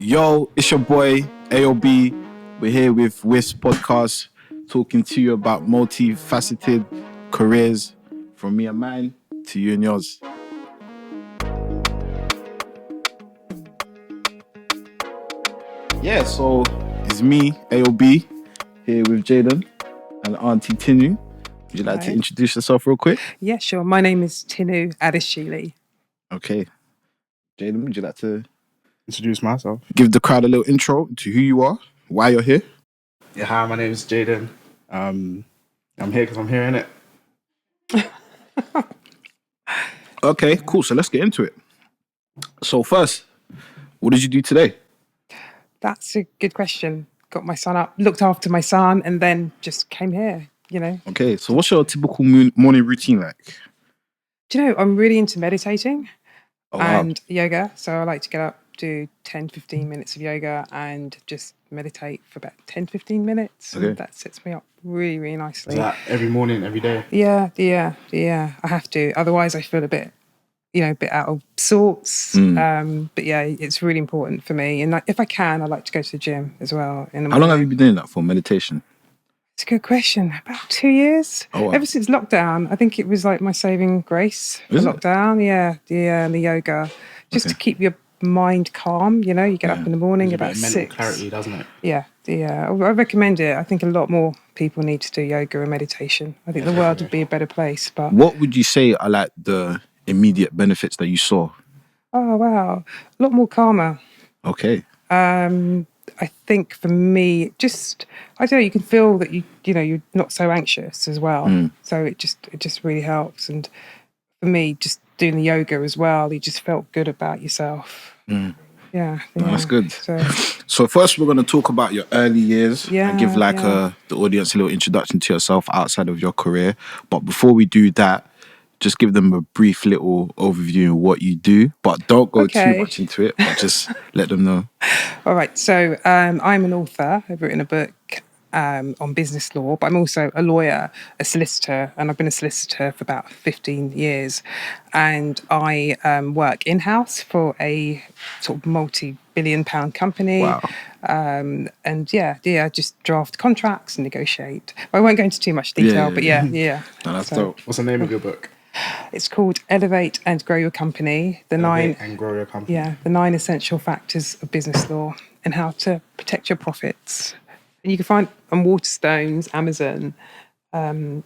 Yo, it's your boy AOB. We're here with Wiz Podcast, talking to you about multifaceted careers, from me and mine to you and yours. Yeah, so it's me, AOB, here with Jaden and Auntie Tinu. Would you like to introduce yourself real quick? Yeah, sure. My name is Tinu Adeshile. Okay. Jaden, would you like to introduce myself? Give the crowd a little intro to who you are, why you're here. Yeah, hi, my name is Jaden. I'm here because I'm here, innit? Okay, cool. So let's get into it. So first, what did you do today? That's a good question. Got my son up, looked after my son, and then just came here, you know. Okay, so what's your typical morning routine like? Do you know, I'm really into meditating and wow. yoga. So I like to get up, do 10, 15 minutes of yoga and just meditate for about 10, 15 minutes. Okay. And that sets me up really, really nicely. Is that every morning, every day? Yeah. I have to. Otherwise I feel a bit out of sorts. But yeah, it's really important for me. And if I can, I like to go to the gym as well. How long have you been doing that for, meditation? It's a good question. About 2 years. Oh, wow. Ever since lockdown. I think it was like my saving grace for lockdown. Yeah, and the yoga. Just to keep your mind calm, you get up in the morning about 6. Mental clarity, doesn't it? Yeah. I recommend it. I think a lot more people need to do yoga and meditation. I think the world would be a better place. But what would you say are like the immediate benefits that you saw? Oh, wow. A lot more calmer. Okay. I think for me, just, I don't know, you can feel that you're not so anxious as well. So it just really helps. And for me, just doing the yoga as well, you just felt good about yourself. Yeah. That's good. So first we're going to talk about your early years and give the audience a little introduction to yourself outside of your career. But before we do that, just give them a brief little overview of what you do, but don't go too much into it, but just let them know. All right. So I'm an author. I've written a book on business law, but I'm also a lawyer, a solicitor, and I've been a solicitor for about 15 years. And I work in-house for a sort of multi-billion-pound company. Wow. And just draft contracts and negotiate. I won't go into too much detail, but yeah. No, that's dope. What's the name of your book? It's called Elevate and Grow Your Company. The 9 essential factors of business law and how to protect your profits. And you can find on Waterstones, Amazon, so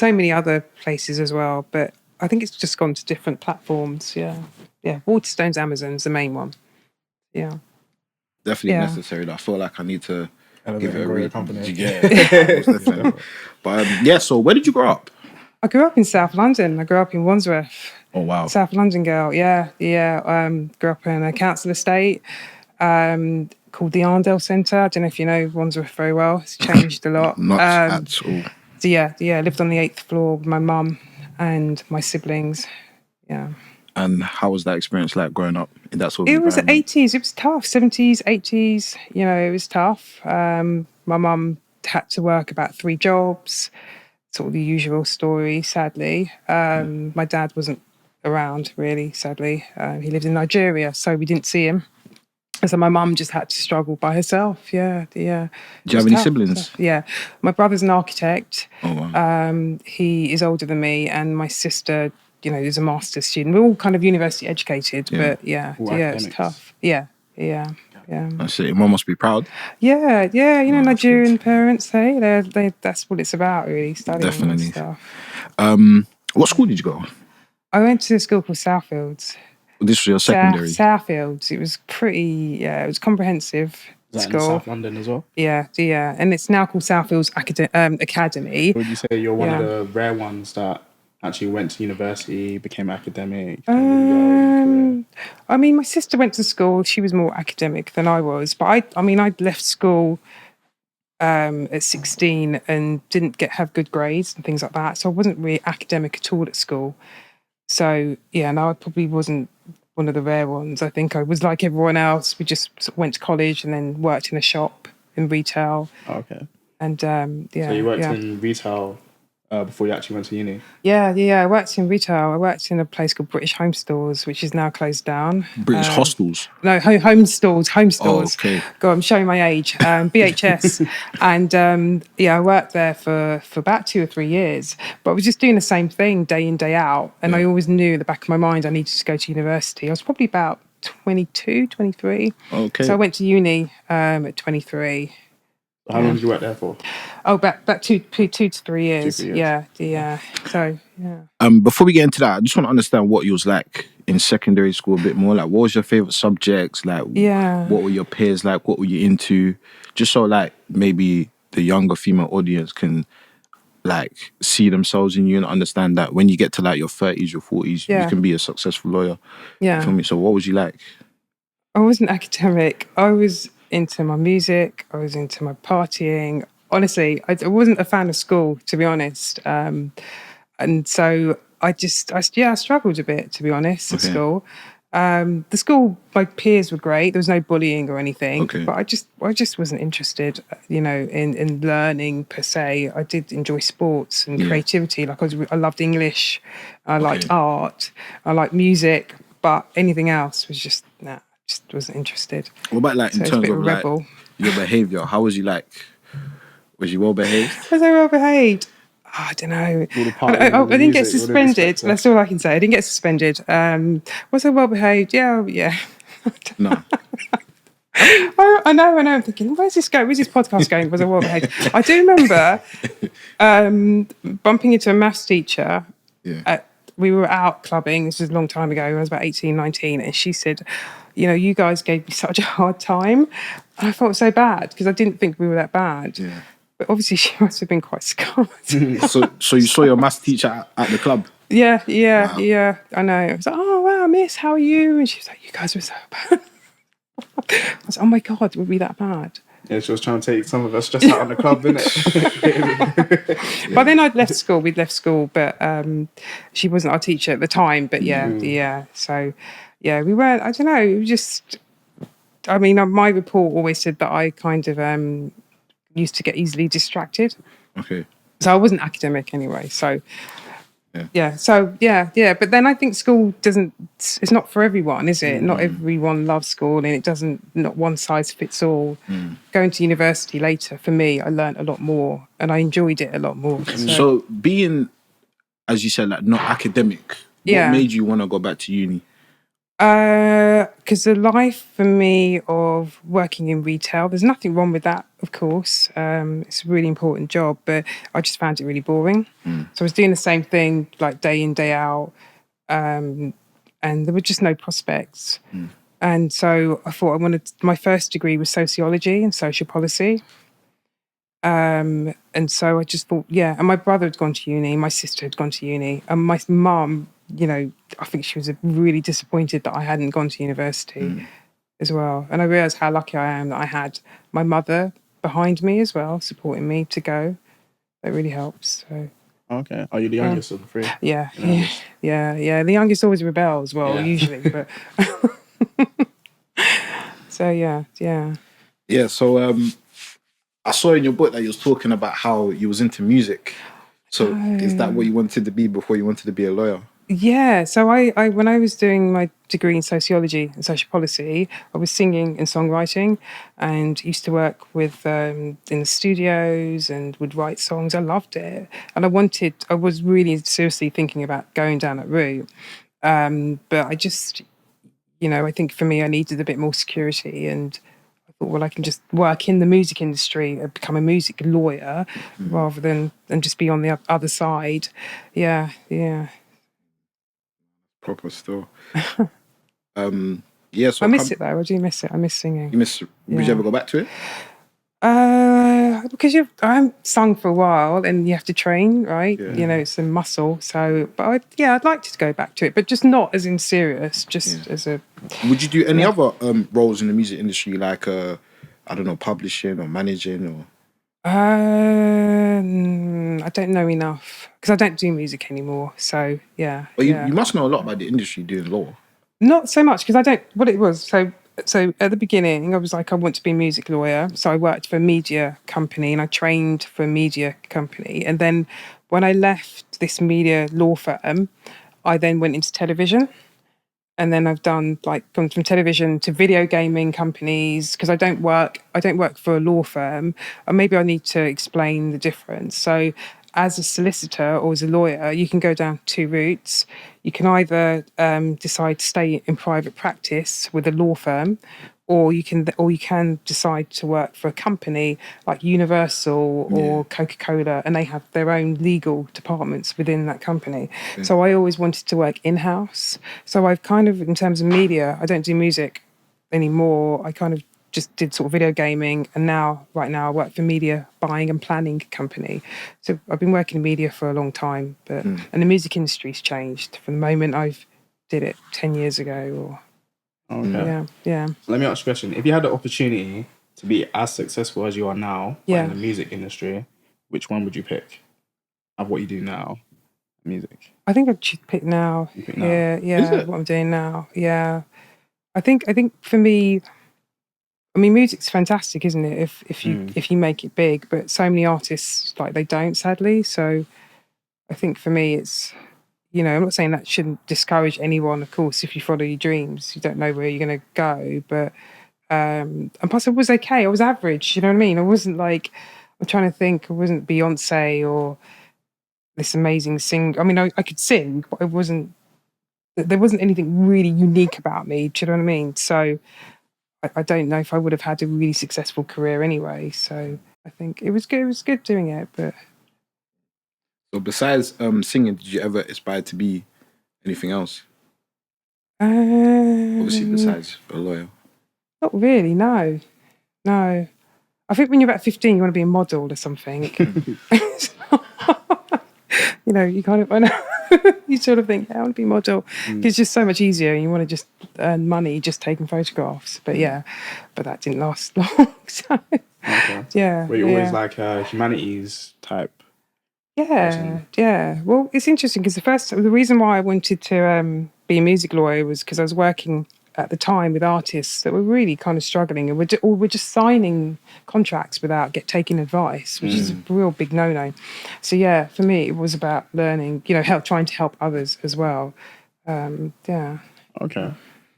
many other places as well. But I think it's just gone to different platforms. Yeah. Waterstones, Amazon's the main one. Yeah. Definitely necessary. I feel like I need to give it a read. Company. Yeah. But so where did you grow up? I grew up in South London. I grew up in Wandsworth. Oh, wow. South London girl, yeah. Grew up in a council estate called the Arndale Centre. I don't know if you know Wandsworth very well. It's changed a lot. Not at all. So lived on the 8th floor with my mum and my siblings. Yeah. And how was that experience like growing up in that sort of environment? It was the 80s. It was tough. 70s, 80s. It was tough. My mum had to work about 3 jobs. Sort of the usual story, sadly. My dad wasn't around, really, sadly. He lived in Nigeria, so we didn't see him. And so my mum just had to struggle by herself. Yeah. Do you have any siblings? Yeah. My brother's an architect. Oh, wow. He is older than me, and my sister, is a master's student. We're all kind of university educated, but it's tough. Yeah. I see. Mum must be proud. Yeah. Nigerian parents, hey, they that's what it's about, really, studying. Definitely. And stuff. What school did you go? I went to a school called Southfields. This was your secondary? Southfields. It was it was comprehensive Is that school. in South London as well? Yeah. And it's now called Southfields Academy. Would you say you're one of the rare ones that actually went to university, became academic? I mean, my sister went to school. She was more academic than I was. But I'd left school at 16 and didn't have good grades and things like that. So I wasn't really academic at all at school. So, I probably wasn't one of the rare ones. I think I was like everyone else. We just sort of went to college and then worked in a shop in retail. Okay. And, So you worked in retail before you actually went to uni? Yeah. I worked in retail. I worked in a place called British Home Stores, which is now closed down. British hostels? No, home stores. Oh, okay. God, I'm showing my age. BHS. And I worked there for about 2 or 3 years. But I was just doing the same thing day in, day out. And I always knew in the back of my mind I needed to go to university. I was probably about 22, 23. Okay. So I went to uni at 23. How long did you work there for? Oh, about 2 to 3 years. 2 3 years. Yeah. So, yeah. Before we get into that, I just want to understand what you was like in secondary school a bit more. Like, what was your favorite subjects? Like, what were your peers like? What were you into? Just so, like, maybe the younger female audience can, like, see themselves in you and understand that when you get to, like, your 30s, your 40s, you can be a successful lawyer. Yeah. You feel me? So what was you like? I wasn't academic. I was into my music. I was into my partying. Honestly, I wasn't a fan of school, to be honest. And so I struggled a bit, to be honest, at school. The school, my peers were great. There was no bullying or anything. But I just wasn't interested, in learning per se. I did enjoy sports and creativity. Like I loved English. I liked art. I liked music. But anything else was just just wasn't interested. What about like in terms of like your behaviour? How was you like? Was you well behaved? Was I well behaved? Oh, I don't know. I didn't get suspended. That's all I can say. I didn't get suspended. Was I well behaved? Yeah. No. I know. I'm thinking, where's this going? Where's this podcast going? Was I well behaved? I do remember bumping into a maths teacher. Yeah. We were out clubbing. This was a long time ago. I was about 18, 19. And she said, you guys gave me such a hard time. And I felt so bad because I didn't think we were that bad. Yeah. But obviously she must have been quite scarred. So you saw your maths teacher at the club? Yeah. I know. I was like, oh, wow, miss, how are you? And she was like, you guys were so bad. I was like, oh my God, were we that bad? Yeah, she was trying to take some of us just out on the club, innit? But then I'd left school. We'd left school, but she wasn't our teacher at the time. But so we weren't. I don't know. It was just. I mean, my report always said that I kind of used to get easily distracted. Okay. So I wasn't academic anyway. So. Yeah. But then I think school it's not for everyone, is it? Not everyone loves school and not one size fits all. Going to university later, for me, I learned a lot more and I enjoyed it a lot more. So being, as you said, like not academic, what made you want to go back to uni? Because the life for me of working in retail, there's nothing wrong with that, of course. It's a really important job, but I just found it really boring. So I was doing the same thing like day in, day out, and there were just no prospects. And so I thought my first degree was sociology and social policy. And so I just thought, and my brother had gone to uni, my sister had gone to uni, and my mum, I think she was really disappointed that I hadn't gone to university as well. And I realised how lucky I am that I had my mother behind me as well, supporting me to go. That really helps. So. Okay. Are you the youngest of the three? Yeah. The youngest always rebels, usually, but. So yeah. Yeah. So I saw in your book that you was talking about how you was into music. So is that what you wanted to be before you wanted to be a lawyer? Yeah, so I when I was doing my degree in sociology and social policy, I was singing and songwriting and used to work with in the studios and would write songs. I loved it. And I was really seriously thinking about going down that route. But I just, I think for me, I needed a bit more security and I thought, well, I can just work in the music industry and become a music lawyer rather than just be on the other side. Yeah. Proper still. So I miss it though. I do miss it. I miss singing. Would you ever go back to it? Because I sung for a while and you have to train, right? Yeah. It's a muscle. So, but I'd like to go back to it, but just not as in serious, just as a... Would you do any other roles in the music industry, like, I don't know, publishing or managing or... I don't know enough because I don't do music anymore. So yeah. Well, you must know a lot about the industry doing law. Not so much because I don't. What it was. So at the beginning, I was like, I want to be a music lawyer. So I worked for a media company and I trained for a media company. And then when I left this media law firm, I then went into television. And then I've gone from television to video gaming companies, because I don't work for a law firm. Or maybe I need to explain the difference. So as a solicitor or as a lawyer, you can go down two routes. You can either decide to stay in private practice with a law firm, or you can decide to work for a company like Universal or Coca-Cola, and they have their own legal departments within that company. So I always wanted to work in-house. So I've kind of, in terms of media, I don't do music anymore. I kind of just did sort of video gaming, and right now I work for media buying and planning company. So I've been working in media for a long time, and the music industry's changed from the moment I've did it 10 years ago. Okay. Yeah. So let me ask you a question. If you had the opportunity to be as successful as you are now in the music industry, which one would you pick of what you do now? Music. I think I'd pick now. Yeah, what I'm doing now. Yeah. I think for me, I mean, music's fantastic, isn't it? If you make it big, but so many artists they don't, sadly. So I think for me, it's, I'm not saying that shouldn't discourage anyone. Of course, if you follow your dreams, you don't know where you're going to go. But and plus, I was okay. I was average. You know what I mean? I wasn't I'm trying to think. I wasn't Beyonce or this amazing singer. I mean, I could sing, but there wasn't anything really unique about me. Do you know what I mean? So I don't know if I would have had a really successful career anyway. So I think it was good. It was good doing it. But so besides singing, did you ever aspire to be anything else? Obviously, besides a lawyer. Not really. No. I think when you're about 15, you want to be a model or something. You kind of, you sort of think, I want to be a model. It's just so much easier, and you want to just earn money just taking photographs. But but that didn't last long. So, okay. Were you always like a humanities type? Yeah. Well, it's interesting because the reason why I wanted to be a music lawyer was because I was working at the time with artists that were really kind of struggling, and we're just signing contracts without taking advice, which is a real big no-no. So for me, it was about learning, trying to help others as well. Okay.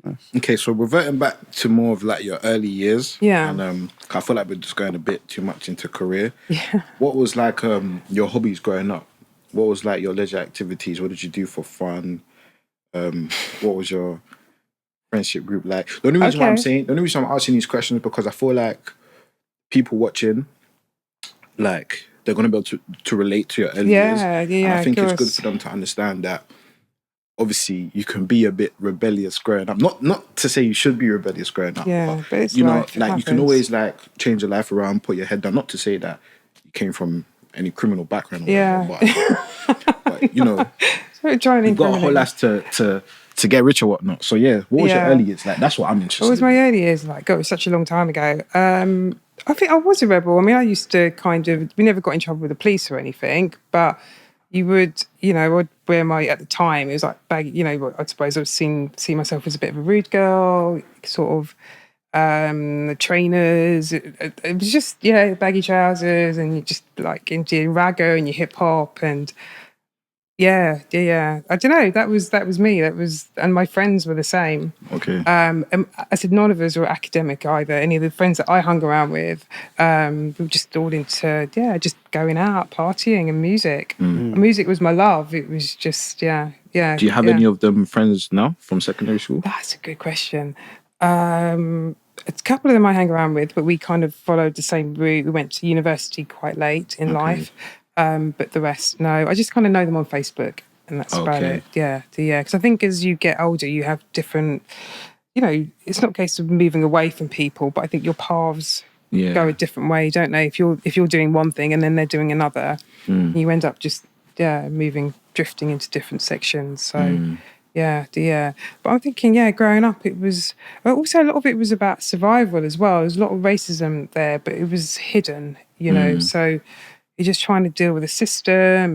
Nice. Okay, so reverting back to more of your early years. Yeah. And I feel like we're just going a bit too much into career. Yeah. What was your hobbies growing up? What was your leisure activities? What did you do for fun? What was your friendship group like? The only reason the only reason I'm asking these questions is because I feel like people watching, they're gonna be able to relate to your early years. And I think it's good for them to understand that obviously you can be a bit rebellious growing up. Not to say you should be rebellious growing up. Yeah, but it's you can always change your life around, put your head down. Not to say that you came from any criminal background or whatever, but you've got a whole ass to get rich or whatnot. So what was your early years like? That's what I'm interested in. What was my early years like? God, it was such a long time ago. I think I was a rebel. I mean, I used to we never got in trouble with the police or anything, but you would, I'd wear at the time, it was baggy, I suppose I would see myself as a bit of a rude girl, sort of, the trainers, it was just, baggy trousers, and you just into your ragger and your hip hop, and I don't know, that was me, and my friends were the same. Okay. And I said none of us were academic either. Any of the friends that I hung around with, we were just all into just going out, partying, and music. Music was my love. It was just Do you have any of them friends now from secondary school? That's a good question. A couple of them I hang around with, but we kind of followed the same route. We went to university quite late in life. But the rest, no. I just kind of know them on Facebook, and that's about it. Yeah. Because I think as you get older, you have different, it's not a case of moving away from people, but I think your paths go a different way, don't they? If you're doing one thing and then they're doing another, you end up just drifting into different sections. So but I'm thinking, growing up, it was also a lot of it was about survival as well. There's a lot of racism there, but it was hidden, so you're just trying to deal with the system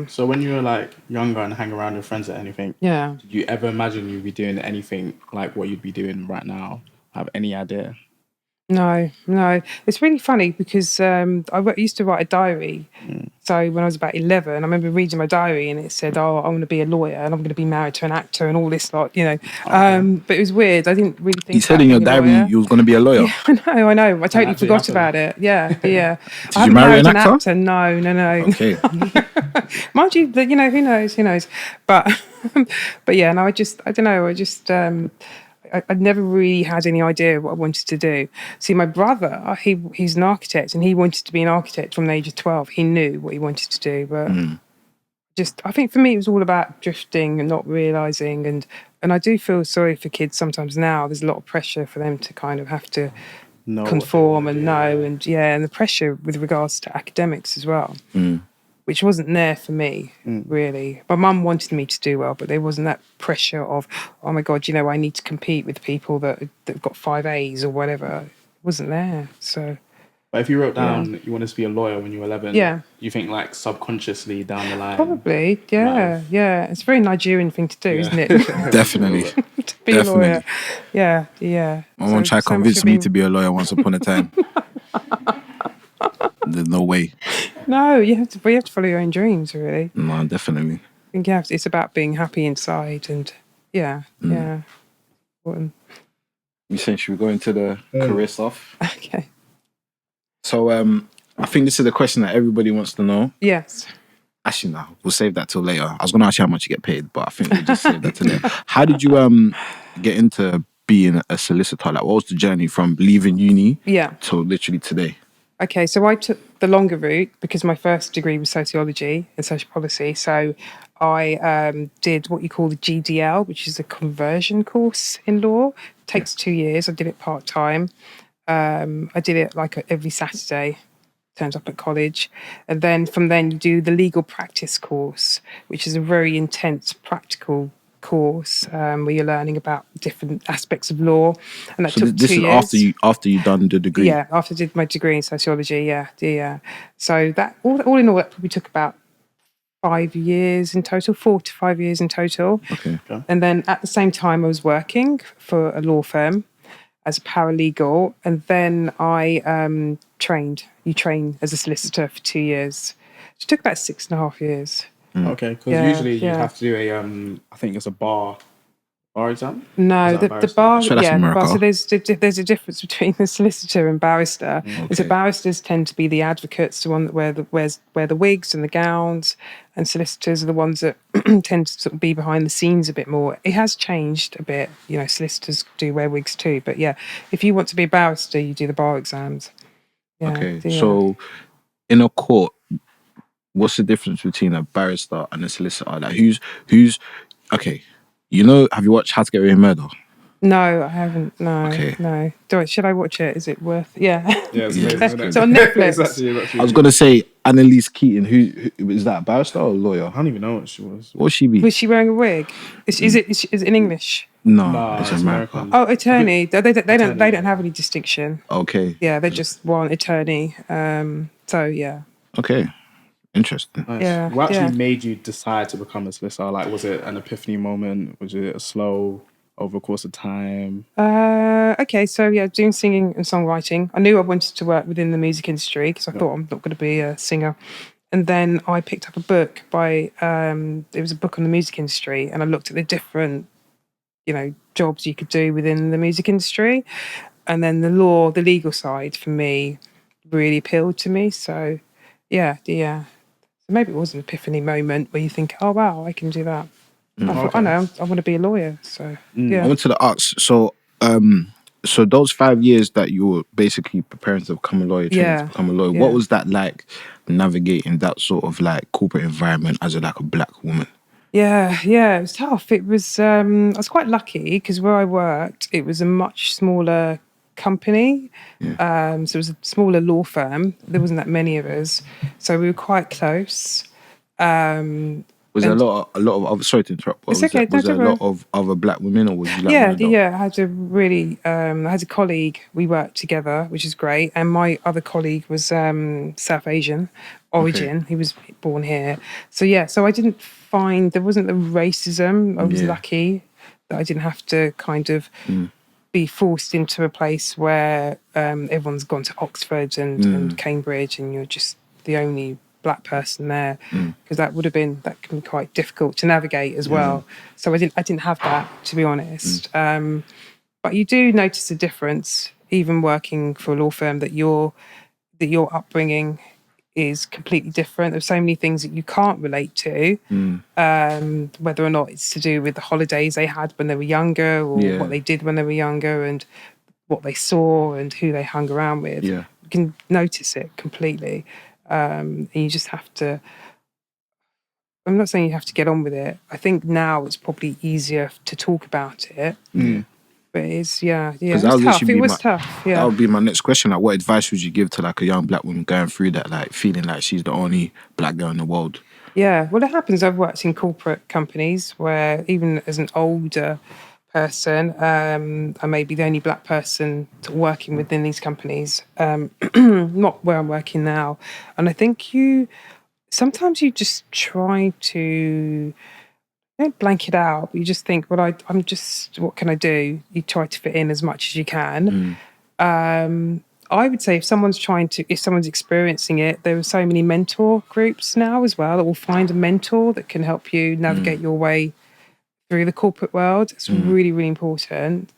So when you were younger and hang around with friends or anything, did you ever imagine you'd be doing anything like what you'd be doing right now? Have any idea? No. It's really funny because I used to write a diary. So when I was about 11, I remember reading my diary and it said, "Oh, I'm going to be a lawyer and I'm going to be married to an actor and all this lot," But it was weird. I didn't really think. You said in your diary you was going to be a lawyer. Yeah, I know. I totally forgot about it. Yeah. Did I you haven't marry married an actor? No. Okay. Mind you, who knows? But, but yeah, no, I don't know. I never really had any idea what I wanted to do. See, my brother, he's an architect and he wanted to be an architect from the age of 12. He knew what he wanted to do, but I think for me, it was all about drifting and not realising. And I do feel sorry for kids sometimes now. There's a lot of pressure for them to kind of have to conform and know. And and the pressure with regards to academics as well. Which wasn't there for me, really. My mum wanted me to do well, but there wasn't that pressure of, oh my God, I need to compete with people that've got 5 A's or whatever. It wasn't there. So. But if you wrote down you wanted to be a lawyer when you were 11, you think like subconsciously down the line? Probably, yeah. It's a very Nigerian thing to do, isn't it? Definitely. To be a lawyer. Yeah. My mum tried to convince me to be a lawyer once upon a time. There's no way. No, you have to follow your own dreams, really. No, definitely. I think it's about being happy inside and yeah. You saying should we go into the career stuff? Okay. So I think this is the question that everybody wants to know. Yes. Actually, no, we'll save that till later. I was going to ask you how much you get paid, but I think we'll just save that till later. How did you get into being a solicitor? Like, what was the journey from leaving uni to literally today? Okay, so I took the longer route because my first degree was sociology and social policy. So I did what you call the GDL, which is a conversion course in law. It takes 2 years. I did it part-time. I did it like every Saturday, turns up at college. And then from then you do the legal practice course, which is a very intense practical course where you're learning about different aspects of law, and that took 2 years. Is after you done the degree. Yeah, after I did my degree in sociology. Yeah. So that all in all, that probably took about 5 years in total, 4 to 5 years in total. Okay. And then at the same time, I was working for a law firm as a paralegal, and then I trained. You train as a solicitor for 2 years. It took about 6.5 years. Okay, because usually you have to do I think it's a bar exam. No, the bar. So that's America. So there's a difference between the solicitor and barrister. Okay. So barristers tend to be the advocates, the one that wear the wigs and the gowns, and solicitors are the ones that tend to sort of be behind the scenes a bit more. It has changed a bit. Solicitors do wear wigs too, but if you want to be a barrister, you do the bar exams. Yeah, okay, so in a court, what's the difference between a barrister and a solicitor? Like who's okay? Have you watched How to Get Away with Murder? No, I haven't. No. Okay. No. Should I watch it? Is it worth? Yeah. Yeah, it's on Netflix. exactly. I was gonna say Annalise Keaton. Who is that? A barrister or a lawyer? I don't even know what she was. What would she be? Was she wearing a wig? Is it in English? No, it's American. Oh, attorney. They don't have any distinction. Okay. Yeah, they just want attorney. So yeah. Okay. Interesting. Nice. Yeah. What actually made you decide to become a solicitor? Like, was it an epiphany moment? Was it a slow over the course of time? Okay, so doing singing and songwriting. I knew I wanted to work within the music industry because I thought I'm not going to be a singer. And then I picked up a book by, it was a book on the music industry, and I looked at the different, jobs you could do within the music industry. And then the legal side for me really appealed to me. So, yeah. Maybe it was an epiphany moment where you think, oh, wow, I can do that. I thought, I know, I want to be a lawyer. So, I went to the arts. So, so those 5 years that you were basically preparing to become a lawyer, what was that like navigating that sort of like corporate environment as a black woman? Yeah, it was tough. It was, I was quite lucky because where I worked, it was a much smaller company. So it was a smaller law firm. There wasn't that many of us. So we were quite close. Was there a lot of other, sorry to interrupt, but was there a lot of other black women, or was you like I had I had a colleague, we worked together, which is great, and my other colleague was South Asian origin. Okay. He was born here. So I didn't find, there wasn't the racism. I was lucky that I didn't have to kind of be forced into a place where everyone's gone to Oxford and Cambridge, and you're just the only black person there, because that can be quite difficult to navigate as well. So I didn't have that, to be honest. But you do notice a difference, even working for a law firm, that your upbringing is completely different. There's so many things that you can't relate to, whether or not it's to do with the holidays they had when they were younger, or what they did when they were younger, and what they saw and who they hung around with. You can notice it completely. And you just have to, I'm not saying you have to get on with it. I think now it's probably easier to talk about it. But it's, it was tough. That would be my next question. Like, what advice would you give to like a young black woman going through that, like feeling like she's the only black girl in the world? Yeah, well, it happens. I've worked in corporate companies where even as an older person, I may be the only black person working within these companies, not where I'm working now. And I think sometimes you just try to, don't blank it out, but you just think, well, I'm just, what can I do? You try to fit in as much as you can. I would say if someone's experiencing it, there are so many mentor groups now as well that will find a mentor that can help you navigate your way through the corporate world. It's really, really important,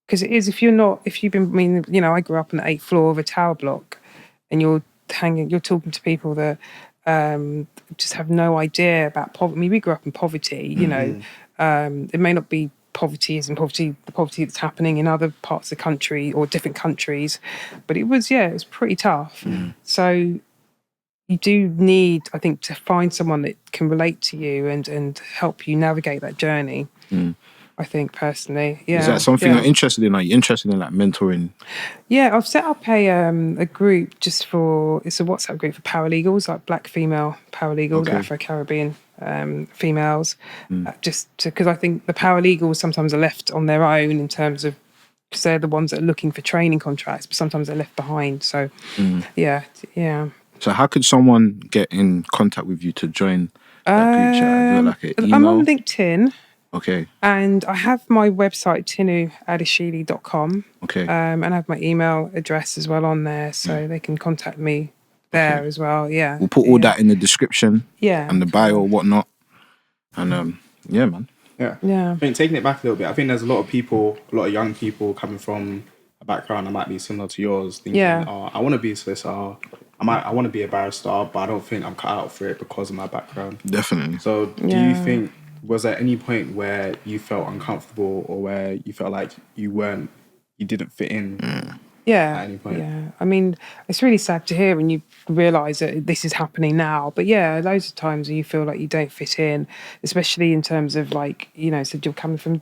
because it is, I grew up on the 8th floor of a tower block, and you're talking to people that just have no idea about poverty. I mean, we grew up in poverty, it may not be poverty as in poverty, the poverty that's happening in other parts of the country or different countries, but it was pretty tough. So you do need, I think, to find someone that can relate to you and help you navigate that journey. I think personally, Is that something you're interested in? Are you interested in like mentoring? Yeah, I've set up a group it's a WhatsApp group for paralegals, like black female paralegals, Afro-Caribbean females, because I think the paralegals sometimes are left on their own in terms of, because they're the ones that are looking for training contracts, but sometimes they're left behind. So, yeah. So how could someone get in contact with you to join that group chat? Like an email? I'm on LinkedIn. Okay. And I have my website, tinuadeshile.com. Okay. And I have my email address as well on there, so they can contact me there as well. Yeah. We'll put all that in the description. Yeah. And the bio or whatnot. And man. Yeah. I think taking it back a little bit, I think there's a lot of young people coming from a background that might be similar to yours, thinking, I want to be a solicitor, I want to be a barrister, but I don't think I'm cut out for it because of my background. Definitely. So do you think, was there any point where you felt uncomfortable or where you felt like you didn't fit in at any point? Yeah. I mean, it's really sad to hear when you realise that this is happening now. But loads of times you feel like you don't fit in, especially in terms of like, so you're coming from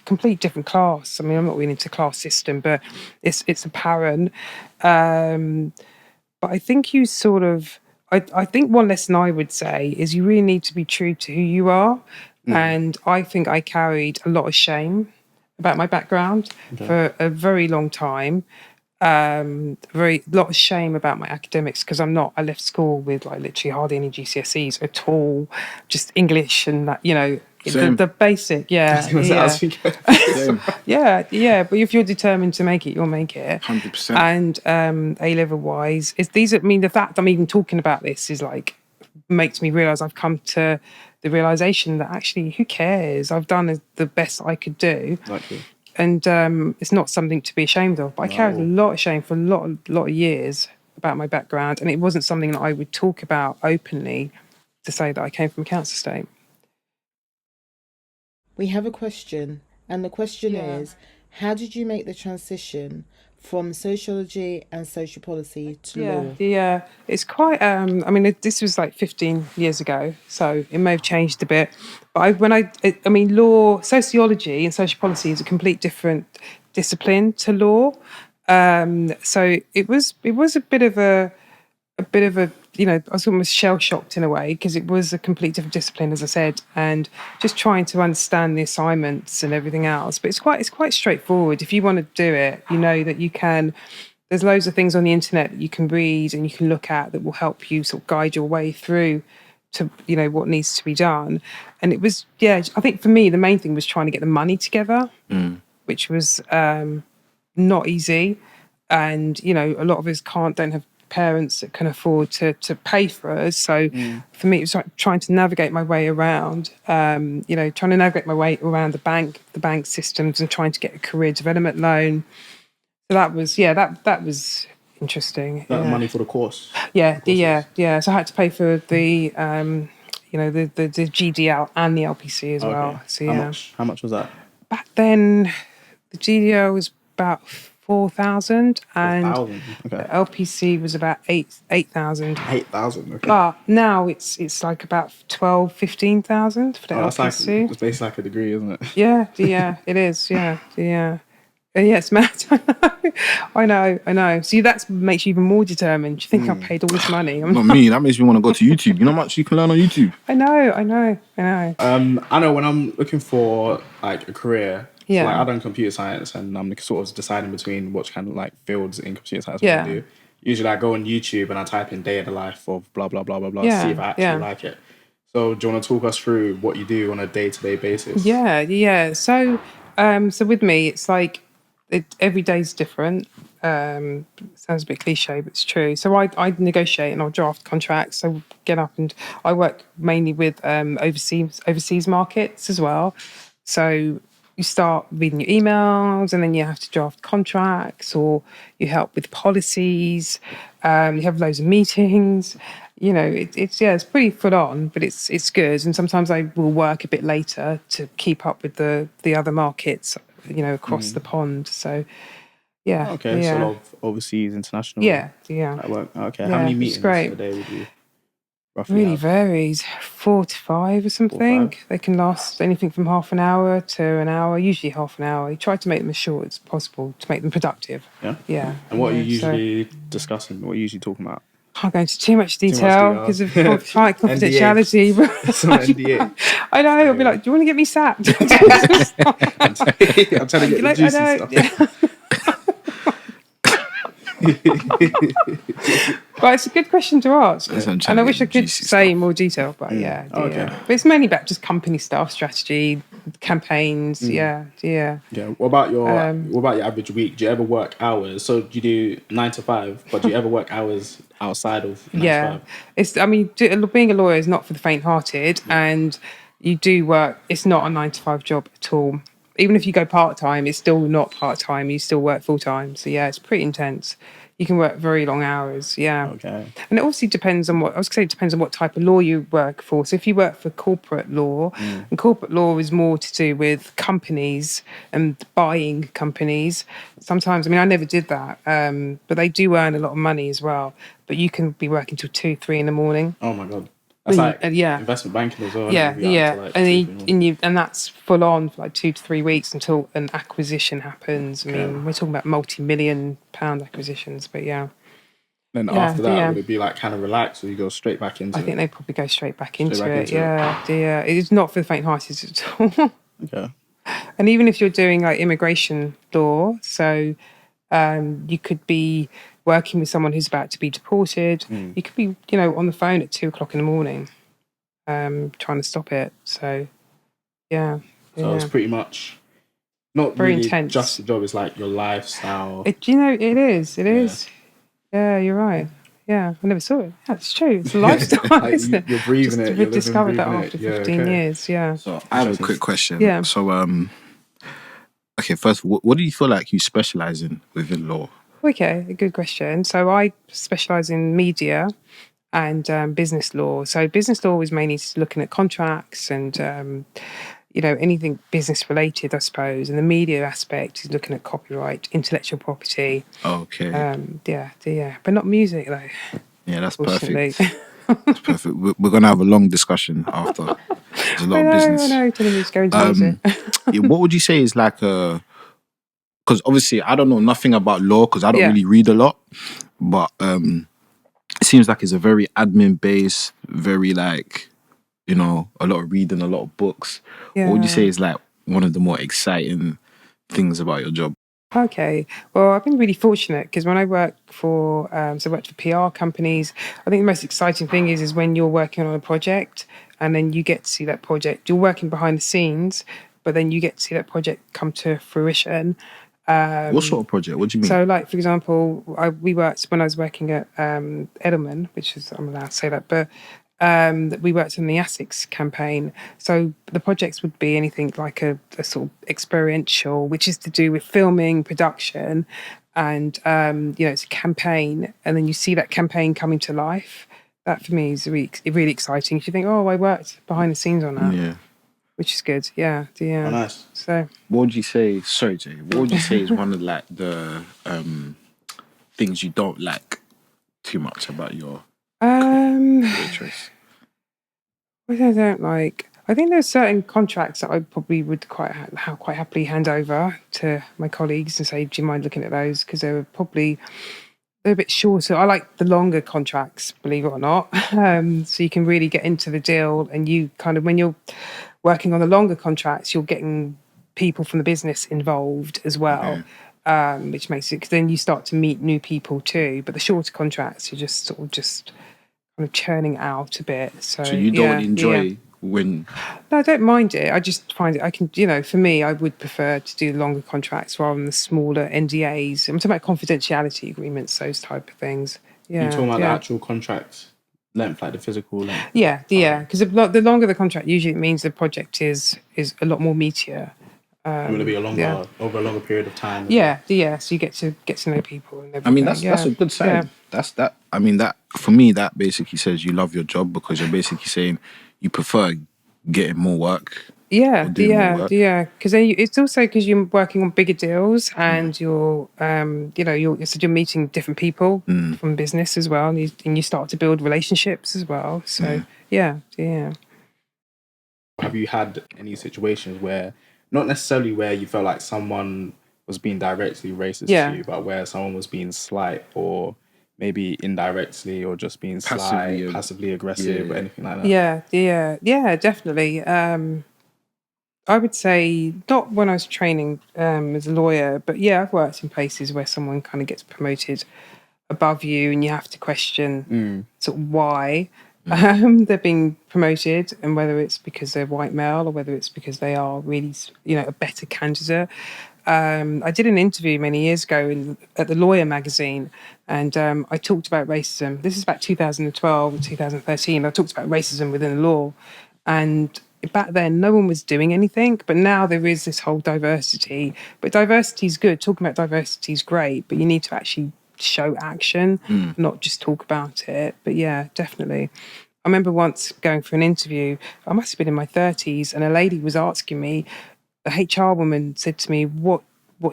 complete different class. I mean, I'm not really into class system, but it's apparent. But I think you sort of, I think one lesson I would say is you really need to be true to who you are. And I think I carried a lot of shame about my background for a very long time. Lot of shame about my academics, because I left school with like literally hardly any GCSEs at all, just English and that, the basic, But if you're determined to make it, you'll make it. 100%. And A-level wise, the fact I'm even talking about this is like, makes me realise I've come to the realisation that actually, who cares? I've done the best I could do. Exactly. And it's not something to be ashamed of. But I carried a lot of shame for a lot of years about my background, and it wasn't something that I would talk about openly, to say that I came from a council estate. We have a question, and the question is, how did you make the transition from sociology and social policy to law? Yeah, it's quite, this was like 15 years ago, so it may have changed a bit. But law, sociology and social policy is a complete different discipline to law. So it was a bit of a I was almost shell-shocked in a way, because it was a complete different discipline, as I said, and just trying to understand the assignments and everything else. But it's quite straightforward. If you want to do it, you know that you can. There's loads of things on the internet that you can read and you can look at that will help you sort of guide your way through to, what needs to be done. And it was, I think for me, the main thing was trying to get the money together. which was not easy. And, you know, a lot of us don't have parents that can afford to pay for us. So for me, it was like trying to navigate my way around, trying to navigate my way around the bank systems and trying to get a career development loan. So that was, that was interesting. That money for the course? Yeah. So I had to pay for the, the GDL and the LPC as well. So How much was that? Back then, the GDL was about 4,000 and the LPC was about 8,000. 8,000, okay. But now it's like about 12, 15,000 for the LPC. It's basically like a degree, isn't it? Yeah, it is. Yeah. Yeah, it's mad. I know. See, that makes you even more determined. You think I've paid all this money? Not me. That makes me want to go to YouTube. You know how much you can learn on YouTube? I know. I know when I'm looking for like a career. Yeah. So, like, I've done computer science, and I'm sort of deciding between what kind of like fields in computer science I want to do. Usually, I go on YouTube and I type in day of the life of blah blah blah blah blah. See if I actually like it. So, do you want to talk us through what you do on a day-to-day basis? Yeah. So with me, it's like every day's different. Sounds a bit cliche, but it's true. So I negotiate and I'll draft contracts. So get up and I work mainly with overseas markets as well. So you start reading your emails and then you have to draft contracts or you help with policies. You have loads of meetings. You know, it's pretty full on, but it's good. And sometimes I will work a bit later to keep up with the other markets, you know, across the pond. So, yeah. Okay, so a lot of overseas, international. Yeah. Work. Okay, how many meetings a day would you roughly really have? varies, 4 to 5 or something. 4 5? They can last anything from half an hour to an hour, usually half an hour. You try to make them as short as possible to make them productive. Yeah. And what are you usually discussing? What are you usually talking about? I can't go into too much detail because of client confidentiality. NDA. I know. I'll be like, do you want to get me sacked? I'm trying to get the juicy stuff. But it's a good question to ask. And I wish I could say more detail, but But it's mainly about just company staff strategy, campaigns. Yeah. What about your average week? Do you ever work hours? So do you do 9 to 5, but do you ever work hours outside of 9 to 5? Being a lawyer is not for the faint-hearted, and you do work. It's not a 9 to 5 job at all. Even if you go part-time, it's still not part-time. You still work full-time. So, it's pretty intense. You can work very long hours, Okay. And it obviously depends on it depends on what type of law you work for. So if you work for corporate law, and corporate law is more to do with companies and buying companies. Sometimes, I never did that, but they do earn a lot of money as well. But you can be working till 2, 3 in the morning. Oh my God. That's like investment banking as well. And that's full on for like 2 to 3 weeks until an acquisition happens. We're talking about multi-million-pound acquisitions, but Then after that, would it be like kind of relaxed, or you go straight back into it? I think they probably go straight back into it. It's not for the faint-hearted at all. Okay. And even if you're doing like immigration law, so you could be working with someone who's about to be deported. You could be, on the phone at 2 o'clock in the morning, trying to stop it. So, So it's pretty much not very really intense. Just the job. It's like your lifestyle. It is. It is. Yeah, you're right. Yeah, I never saw it. Yeah, it's true. It's a lifestyle, isn't it? You're breathing it. We've discovered that after 15 years. Yeah. So I have a quick question. Yeah. So, okay, first, what do you feel like you specialise in within law? Okay, a good question. So I specialise in media and business law. So business law is mainly looking at contracts and, anything business related, I suppose. And the media aspect is looking at copyright, intellectual property. Okay. But not music, though. Yeah, that's perfect. That's perfect. We're going to have a long discussion after. There's a lot of business. I know. Telling me to go into music. What would you say is like a... Because obviously I don't know nothing about law because I don't really read a lot, but it seems like it's a very admin based, very like, a lot of reading, a lot of books. What would you say is like one of the more exciting things about your job? Okay, well, I've been really fortunate because when I work for, I worked for PR companies. I think the most exciting thing is when you're working on a project and then you get to see that project. You're working behind the scenes, but then you get to see that project come to fruition. What sort of project? What do you mean? So, like, for example, we worked when I was working at Edelman, which is, I'm allowed to say that, but we worked on the ASICS campaign. So the projects would be anything like a sort of experiential, which is to do with filming, production, and it's a campaign, and then you see that campaign coming to life. That for me is really exciting. If you think, oh, I worked behind the scenes on that. Yeah. Which is good, yeah. Oh, nice. So, what would you say? Sorry, Jay. What would you say is one of like the things you don't like too much about your career choice? What I don't like, I think there's certain contracts that I probably would quite happily hand over to my colleagues and say, "Do you mind looking at those?" Because they're a bit shorter. I like the longer contracts, believe it or not. So you can really get into the deal, and you kind of, when you're working on the longer contracts, you're getting people from the business involved as well, which makes it, because then you start to meet new people too. But the shorter contracts, you're just sort of kind of churning out a bit. So you don't enjoy when... No, I don't mind it. I just find it, I can, for me, I would prefer to do longer contracts rather than the smaller NDAs. I'm talking about confidentiality agreements, those type of things. Yeah, you're talking about the actual contract length, like the physical length? Yeah. Because the longer the contract, usually it means the project is a lot more meatier. Will it be over a longer period of time? Yeah. So you get to know people and everything. I mean, that's a good sign. Yeah. That for me, that basically says you love your job, because you're basically saying you prefer getting more work. Yeah. Because it's also because you're working on bigger deals, and you're meeting different people from business as well, and you start to build relationships as well. So yeah. Have you had any situations where, not necessarily where you felt like someone was being directly racist to you, but where someone was being slight, or maybe indirectly, or just being passively aggressive, or anything like that? Yeah, definitely. I would say not when I was training as a lawyer, but yeah, I've worked in places where someone kind of gets promoted above you, and you have to question sort of why they're being promoted, and whether it's because they're white male or whether it's because they are really, a better candidate. I did an interview many years ago at the Lawyer magazine, and I talked about racism. This is about 2012 and 2013. I talked about racism within the law, and back then no one was doing anything, but now there is this whole diversity. But diversity is good. Talking about diversity is great, but you need to actually show action, not just talk about it. But yeah, definitely. I remember once going for an interview, I must have been in my 30s, and a lady was asking me, a HR woman said to me, what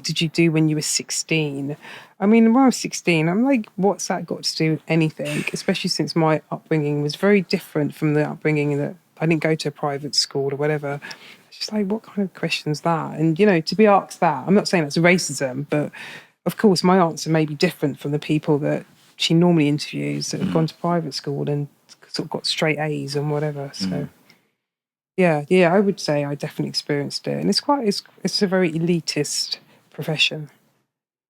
did you do when you were 16? I mean, when I was 16, I'm like, what's that got to do with anything? Especially since my upbringing was very different from the upbringing that I didn't go to a private school or whatever. It's just like, what kind of question's that? And, to be asked that, I'm not saying that's racism, but of course my answer may be different from the people that she normally interviews that have gone to private school and sort of got straight A's and whatever. So, yeah, I would say I definitely experienced it. And it's a very elitist profession.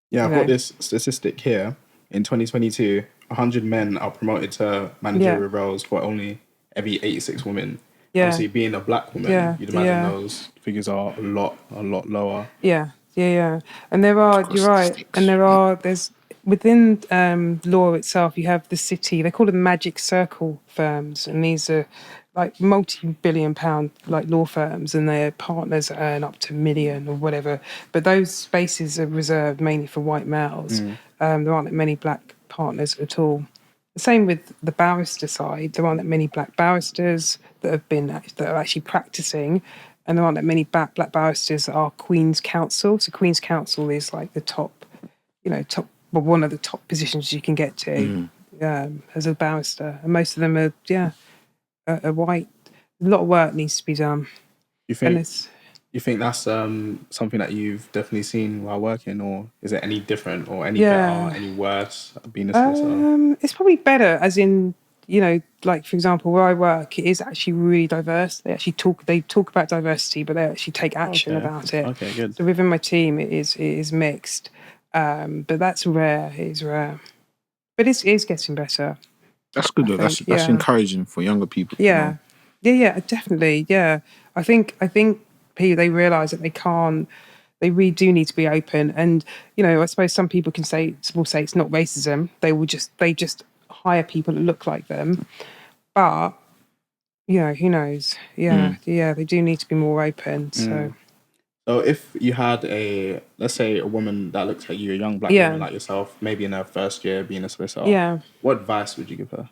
Yeah, I've got this statistic here. In 2022, 100 men are promoted to managerial roles for only every 86 women. Yeah. Obviously, being a black woman, you'd imagine those figures are a lot lower. Yeah. And there are, you're right, and there's within law itself, you have the city, they call them magic circle firms, and these are like multi-billion pound like law firms, and their partners earn up to $1 million or whatever. But those spaces are reserved mainly for white males. There aren't that many black partners at all. The same with the barrister side. There aren't that many black barristers that are actually practicing, and there aren't that many black barristers that are Queen's Counsel. So Queen's Counsel is like the top, one of the top positions you can get to as a barrister, and most of them are white. A lot of work needs to be done. You think that's something that you've definitely seen while working, or is it any different or any better, any worse being a solicitor? It's probably better, as in, like for example, where I work, it is actually really diverse. They talk about diversity, but they actually take action about it. Okay, good. So within my team, it is mixed, but that's rare. It is rare, but it is getting better. That's good though. That's encouraging for younger people. Yeah, definitely. Yeah, I think they realise that they really do need to be open. And, I suppose some people will say it's not racism. They just hire people that look like them. But, who knows? Yeah, they do need to be more open. So if you had let's say a woman that looks like you, a young black woman like yourself, maybe in her first year being a solicitor, what advice would you give her?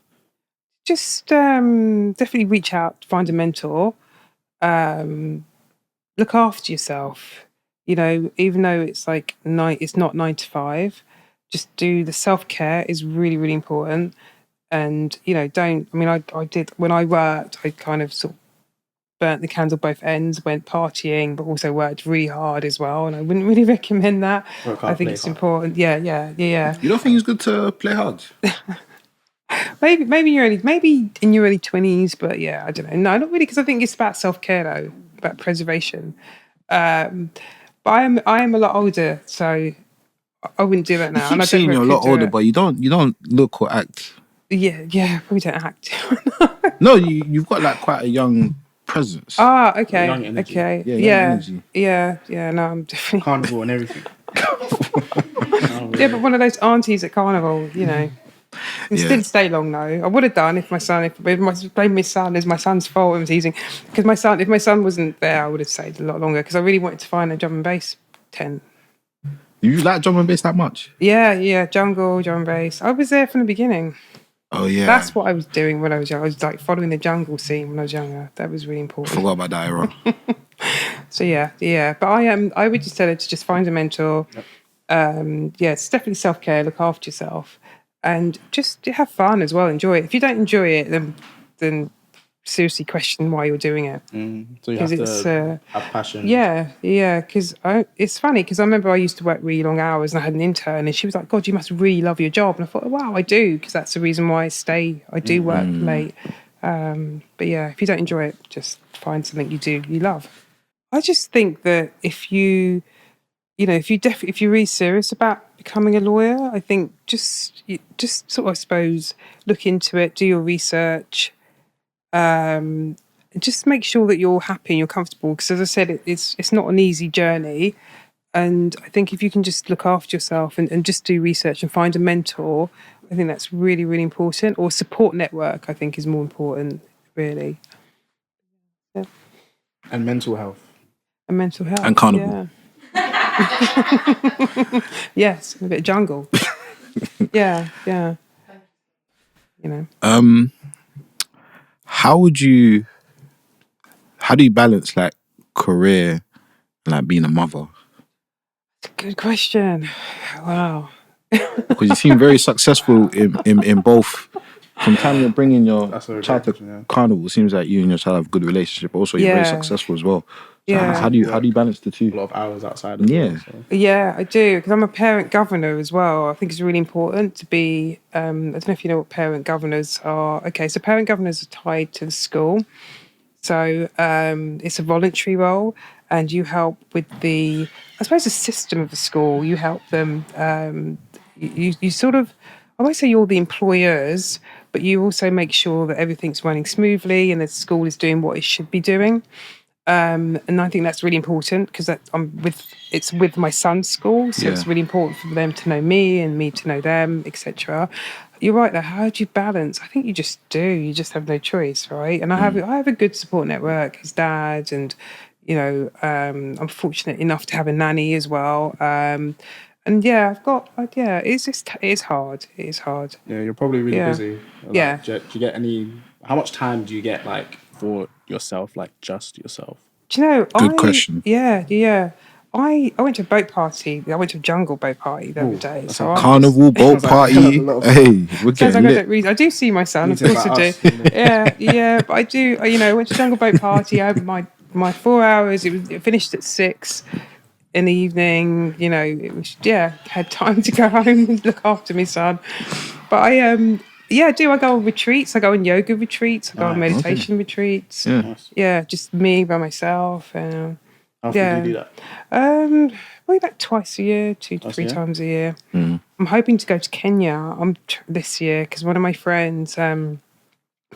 Just definitely reach out, find a mentor, look after yourself. Even though it's like it's not 9 to 5, just do the self-care is really, really important. And, I did, when I worked, I kind of sort of burnt the candle both ends, went partying, but also worked really hard as well. And I wouldn't really recommend that. I think it's important. Yeah. You don't think it's good to play hard? maybe in your early 20s, but yeah, I don't know. No, not really, because I think it's about self-care though, about preservation. But I am a lot older, so I wouldn't do that now. You keep saying you're a lot older, but you don't look or act. Yeah, probably don't act. No, you've got like quite a young presence. Ah, okay, young energy. okay, energy. Yeah. No, I'm definitely Carnival and everything. Yeah, but one of those aunties at carnival, It didn't stay long though. I would have done if my son is my son's fault. I was teasing because if my son wasn't there, I would have stayed a lot longer because I really wanted to find a drum and bass tent. You like drum and bass that much? Yeah, jungle, drum and bass. I was there from the beginning. Oh yeah, that's what I was doing when I was young. I was like following the jungle scene when I was younger. That was really important. Forgot about that era. So yeah. But I would just tell her to just find a mentor. Yep. It's definitely self-care. Look after yourself. And just have fun as well. Enjoy it. If you don't enjoy it, then seriously question why you're doing it. So you have to have passion. Yeah. Because it's funny because I remember I used to work really long hours and I had an intern and she was like, "God, you must really love your job." And I thought, "Wow, I do," because that's the reason why I stay. I do work late. But yeah, if you don't enjoy it, just find something you love. I just think that if you're really serious about becoming a lawyer, I think just sort of, I suppose, look into it, do your research, just make sure that you're happy and you're comfortable. Because as I said, it's not an easy journey, and I think if you can just look after yourself and just do research and find a mentor, I think that's really, really important. Or support network, I think, is more important, really. Yeah. And mental health. And carnival. Yeah. Yes, a bit of jungle. Yeah. How do you balance like career and like being a mother? Good question. Wow. Because you seem very successful in both. From the time you're bringing your child to carnival, it seems like you and your child have a good relationship. Also, you're very successful as well. So how do you balance the two? A lot of hours outside. Yeah, I do, because I'm a parent governor as well. I think it's really important to be. I don't know if you know what parent governors are. Okay, so parent governors are tied to the school, so it's a voluntary role, and you help with the system of the school. You help them. You sort of, I won't say you're the employers, but you also make sure that everything's running smoothly and the school is doing what it should be doing. And I think that's really important because it's with my son's school, so it's really important for them to know me and me to know them, etc. You're right there. How do you balance? I think you just do. You just have no choice, right? And I have a good support network. His dad, and I'm fortunate enough to have a nanny as well. And yeah, I've got it's hard. It is hard. Yeah, you're probably really busy. Like, do you get any? How much time do you get like for yourself, like just yourself? Do you know? Good question. Yeah. I went to a boat party. I went to a jungle boat party the other day. So carnival boat party. Hey, we're getting lit. I do see my son. Of course I do. Yeah. But I do. I went to a jungle boat party. I had my 4 hours. It finished at 6 in the evening. It was had time to go home and look after my son. But I do. I go on retreats. I go on yoga retreats. I go on meditation retreats. Yeah, just me by myself. How often do you do that? Probably about twice a year, 2 to 3 times a year. I'm hoping to go to Kenya this year because one of my friends,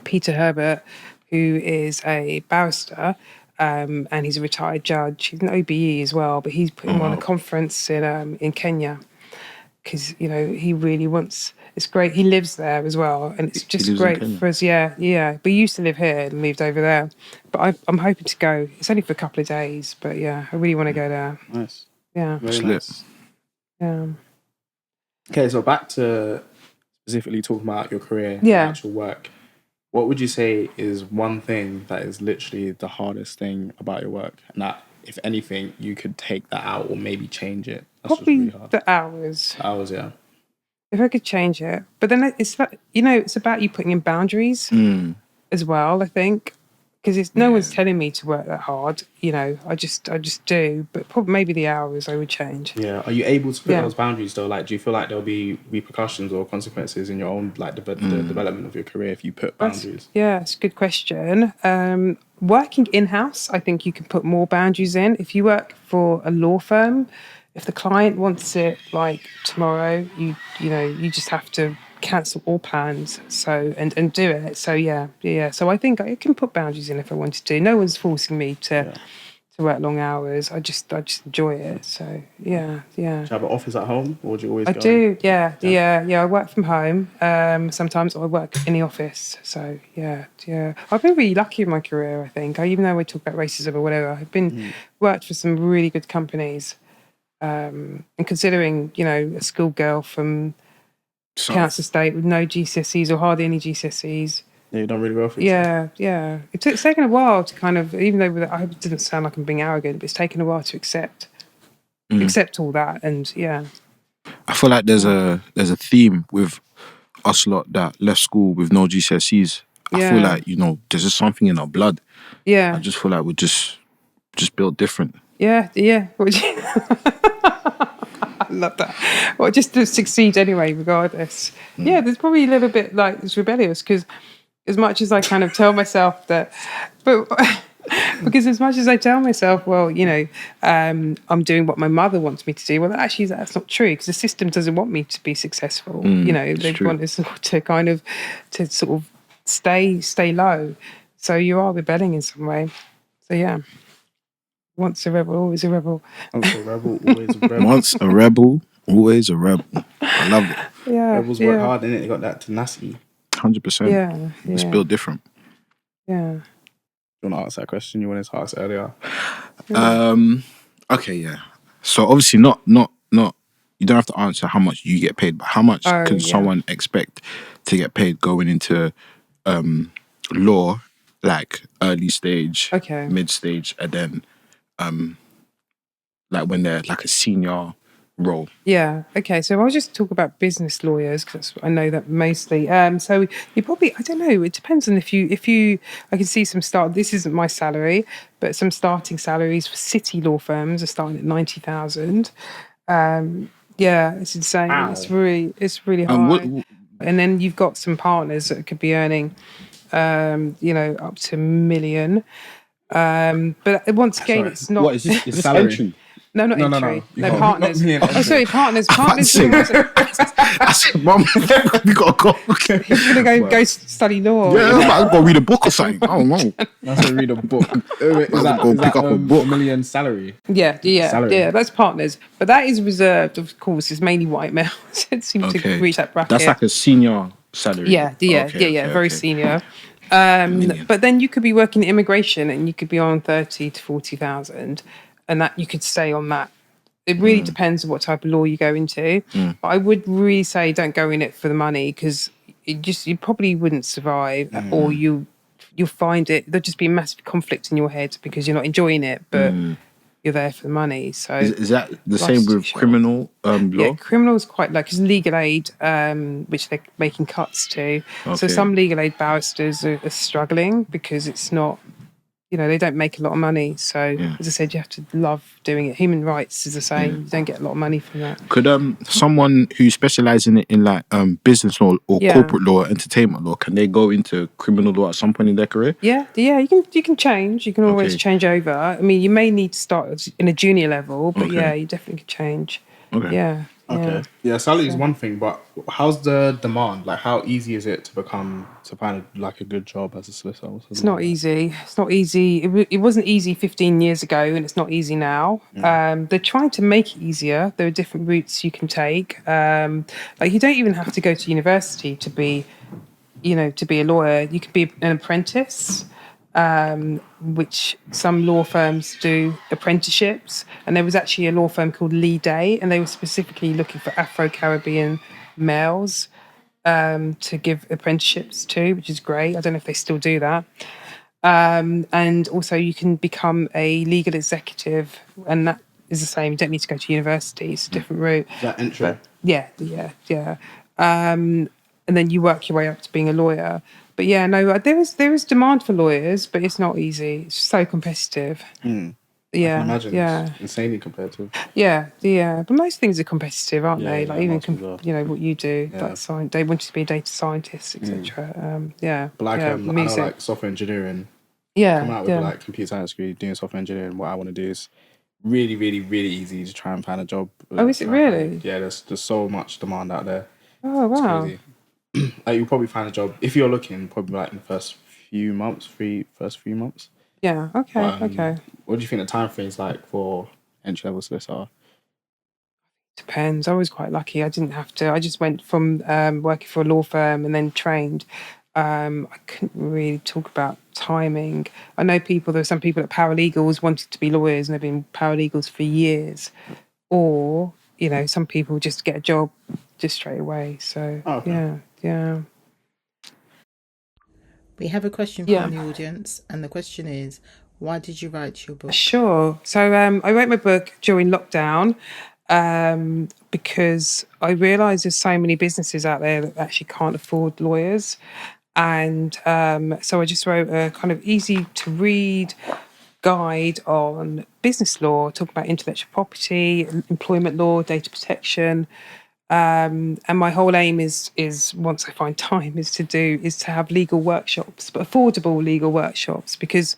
Peter Herbert, who is a barrister, and he's a retired judge. He's an OBE as well, but he's putting on a conference in Kenya because he really wants. It's great. He lives there as well, and it's just great for us. Yeah. But he used to live here and moved over there. But I'm hoping to go. It's only for a couple of days, but yeah, I really want to go there. Nice. Yeah. Very nice. Yeah. Okay, so back to specifically talking about your career, and actual work. What would you say is one thing that is literally the hardest thing about your work, and that, if anything, you could take that out or maybe change it? That's Probably really hard. the hours. The hours, yeah. If I could change it, but then it's about you putting in boundaries as well. I think because no one's telling me to work that hard. I just do. But probably maybe the hours I would change. Yeah. Are you able to put those boundaries though? Like, do you feel like there'll be repercussions or consequences in your own the development of your career if you put boundaries? It's a good question. Working in-house, I think you can put more boundaries in. If you work for a law firm, if the client wants it like tomorrow, you just have to cancel all plans. And do it. So yeah. So I think I can put boundaries in if I wanted to. No one's forcing me to work long hours. I just enjoy it. So yeah. Do you have an office at home, or do you always? I do. Yeah. I work from home. Sometimes I work in the office. So yeah. I've been really lucky in my career. I think. Even though we talk about racism or whatever, I've been worked for some really good companies. And considering, a schoolgirl from Council Estate with no GCSEs or hardly any GCSEs. Yeah, you've done really well for yourself. Yeah. It's taken a while to kind of, even though I hope it didn't sound like I'm being arrogant, but it's taken a while to accept all that. And yeah. I feel like there's a theme with us lot that left school with no GCSEs. I feel like, there's just something in our blood. Yeah. I just feel like we're just built different. Yeah. I love that. Well, just to succeed anyway, regardless. Yeah, there's probably a little bit like it's rebellious because as much as I kind of tell myself that, because as much as I tell myself, well, I'm doing what my mother wants me to do. Well, actually, that's not true because the system doesn't want me to be successful. They want us to kind of to sort of stay low. So you are rebelling in some way. So yeah. Once a rebel, always a rebel. Once a rebel, always a rebel. Once a rebel, always a rebel. I love it. Yeah. Rebels work hard, innit? They got that tenacity. 100%. Yeah. It's built different. Yeah. You want to ask that question you wanted to ask earlier? Okay, yeah. So obviously not you don't have to answer how much you get paid, but how much can someone expect to get paid going into law, like early stage, mid stage, and then like when they're like a senior role? Yeah. Okay. So I'll just talk about business lawyers because I know that mostly. So you probably, I don't know. It depends on if you. I can see some start. This isn't my salary, but some starting salaries for city law firms are starting at 90,000. Yeah, it's insane. Ow. It's really high. And then you've got some partners that could be earning, up to $1 million. But once again, it's not. What is this? Your salary? Entry. No, not entry. No, No, partners. Sorry, partners. Partners. I said, Mum, we gotta go. Okay. He's gonna go study law. Yeah, I'm gonna read a book or something. I don't know. That's a read a book. Is that $1 million salary? Yeah. That's partners, but that is reserved. Of course, it's mainly white males. It seems to reach that bracket. That's like a senior salary. Yeah, very senior. But then you could be working in immigration and you could be on 30 to 40,000, and that you could stay on that. It really depends on what type of law you go into. But I would really say don't go in it for the money because you probably wouldn't survive, or you'll find there'll just be a massive conflict in your head because you're not enjoying it, but you're there for the money. So is that the same with criminal law? Yeah, criminal is quite low because legal aid, which they're making cuts to. Okay. So some legal aid barristers are struggling because it's not, they don't make a lot of money. So as I said, you have to love doing it. Human rights is the same. You don't get a lot of money from that. Could someone who specialises in it in like business law or corporate law, entertainment law, can they go into criminal law at some point in their career? Yeah. You can change. You can always change over. I mean, you may need to start in a junior level, but you definitely can change. Okay. Okay. Yeah, salary is one thing, but how's the demand? Like, how easy is it to find like a good job as a solicitor? It's not easy. It's not easy. It wasn't easy 15 years ago, and it's not easy now. They're trying to make it easier. There are different routes you can take. Like you don't even have to go to university to be a lawyer. You could be an apprentice. Which some law firms do apprenticeships. And there was actually a law firm called Lee Day, and they were specifically looking for Afro-Caribbean males to give apprenticeships to, which is great. I don't know if they still do that. And also you can become a legal executive, and that is the same. You don't need to go to university. It's a different route. Is that entry? Yeah. And then you work your way up to being a lawyer. But yeah, no, there is demand for lawyers, but it's not easy. It's so competitive. Yeah, I can imagine. It's insanely competitive. Yeah. But most things are competitive, aren't they? Like even what you do, like science. They want you to be a data scientist, etc. But like I know like software engineering. Coming out with like computer science degree, doing software engineering. What I want to do is really, really, really easy to try and find a job. Oh, is it really? Yeah, there's so much demand out there. Oh wow. It's crazy. Like you'll probably find a job if you're looking probably like in the first few months. Yeah. Okay. What do you think the time frame is like for entry level solicitor? Depends. I was quite lucky. I didn't have to. I just went from working for a law firm and then trained. I couldn't really talk about timing. I know there were some people at paralegals wanted to be lawyers and they've been paralegals for years, or some people just get a job just straight away. So yeah. We have a question from the audience, and the question is, why did you write your book? Sure. So I wrote my book during lockdown because I realised there's so many businesses out there that actually can't afford lawyers. And so I just wrote a kind of easy to read guide on business law, talk about intellectual property, employment law, data protection. And my whole aim is once I find time is to have legal workshops, but affordable legal workshops, because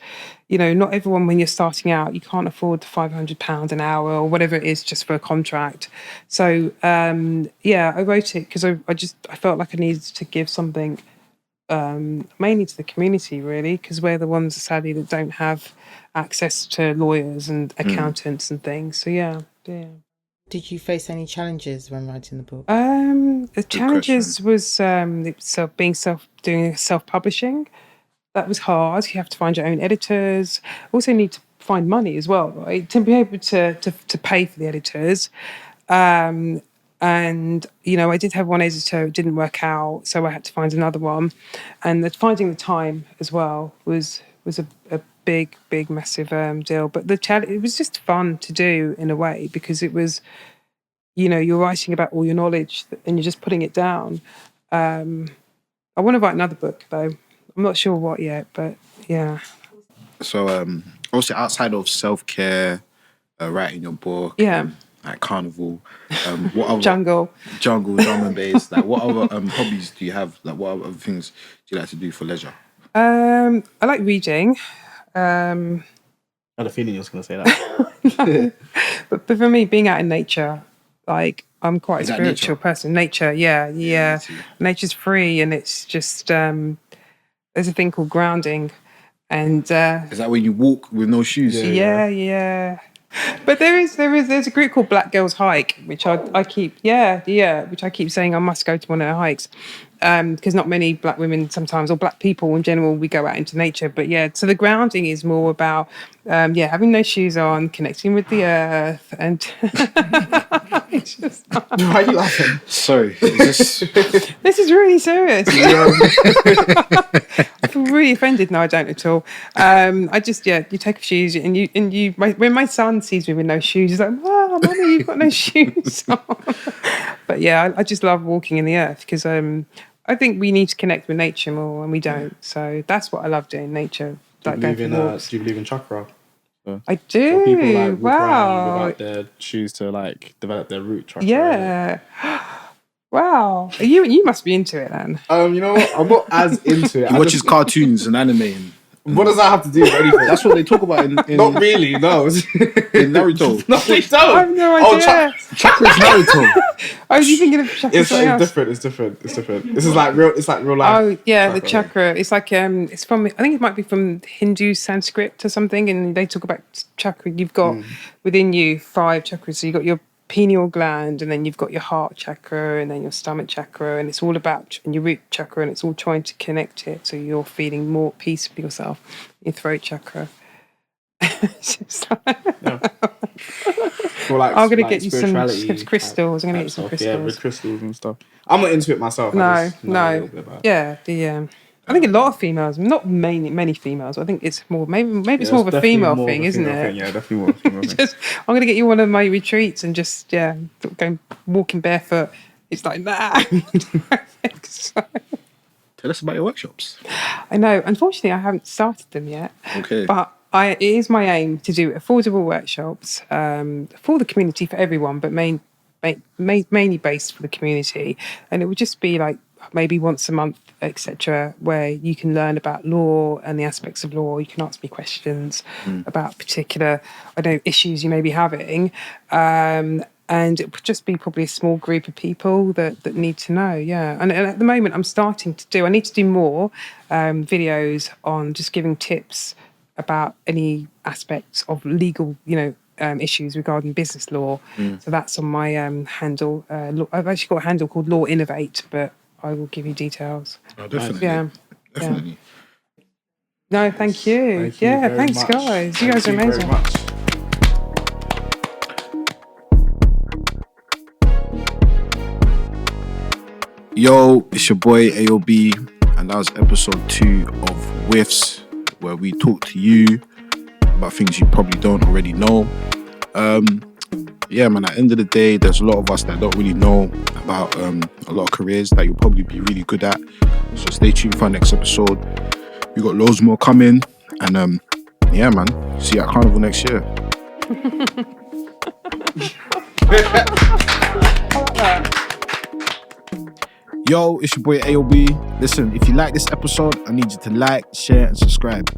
not everyone, when you're starting out, you can't afford the £500 an hour or whatever it is just for a contract. So I wrote it because I felt like I needed to give something mainly to the community, really, because we're the ones sadly that don't have access to lawyers and accountants and things. So yeah. Did you face any challenges when writing the book? The challenges was doing self-publishing. That was hard. You have to find your own editors. Also need to find money as well, right? To be able to pay for the editors. And I did have one editor, it didn't work out, so I had to find another one. And finding the time as well was a big, massive deal. But it was just fun to do in a way, because it was, you're writing about all your knowledge and you're just putting it down. I want to write another book though. I'm not sure what yet, but yeah. So also outside of self-care, writing your book, like carnival, what other jungle, drum and bass, like what other hobbies do you have? Like what other things do you like to do for leisure? I like reading. I had a feeling you was going to say that. No. But for me, being out in nature, like I'm quite a spiritual person. Nature, yeah. Nature's free, and it's just there's a thing called grounding, and is that when you walk with no shoes? Yeah. But there's a group called Black Girls Hike, which I keep which I keep saying I must go to one of their hikes, because not many black women sometimes, or black people in general, we go out into nature. But so the grounding is more about having no shoes on, connecting with the earth, and it's just... Why are you laughing? Sorry, this is really serious. I feel really offended. No, I don't at all. I just you take off shoes and when my son sees me with no shoes, he's like, "Wow, Mummy, you've got no shoes on." But I just love walking in the earth, because I think we need to connect with nature more, and we don't. So that's what I love doing, nature. Do you believe in chakra? I do. So people walk around without their shoes to develop their root chakra. Yeah. Wow. You must be into it then. You know what? I'm not as into it. He watches cartoons and anime. What does that have to do with anything? That's what they talk about in Not really, no. in Naruto. No, they don't. I have no idea. Chakra is Naruto. Oh, you thinking of chakra? It's different. It's different. This is like real. It's like real life. Oh yeah, the chakra. It's like it's from. I think it might be from Hindu Sanskrit or something, and they talk about chakra. You've got within you 5 chakras. So you've got your pineal gland, and then you've got your heart chakra, and then your stomach chakra, and it's all about and your root chakra, and it's all trying to connect it so you're feeling more peace with yourself. Your throat chakra. I'm gonna get you some crystals. I'm gonna get you some crystals. Yeah, with crystals and stuff. I'm not into it myself. No. Yeah, I think a lot of females, not many females. I think it's more maybe it's more of a female thing, isn't it? Yeah, definitely more of a female thing. I'm gonna get you one of my retreats and just going walking barefoot. It's like that. Tell us about your workshops. I know. Unfortunately, I haven't started them yet. Okay. But it is my aim to do affordable workshops for the community, for everyone, but mainly based for the community. And it would just be like maybe once a month, etc., where you can learn about law and the aspects of law. You can ask me questions about particular, issues you may be having. And it would just be probably a small group of people that need to know, yeah. And at the moment, I need to do more videos on just giving tips about any aspects of legal, issues regarding business law. So that's on my handle. I've actually got a handle called Law Innovate, but I will give you details. Oh, definitely. Yeah. Definitely. No, thank you. Thanks, much. guys. You guys are amazing. Very much. Yo, it's your boy AOB, and that was episode 2 of Whiffs, where we talk to you about things you probably don't already know. Yeah, man, at the end of the day, there's a lot of us that don't really know about a lot of careers that you'll probably be really good at. So stay tuned for our next episode. We got loads more coming, and yeah, man, see you at Carnival next year. Yo, it's your boy AOB. Listen, if you like this episode, I need you to like, share, and subscribe.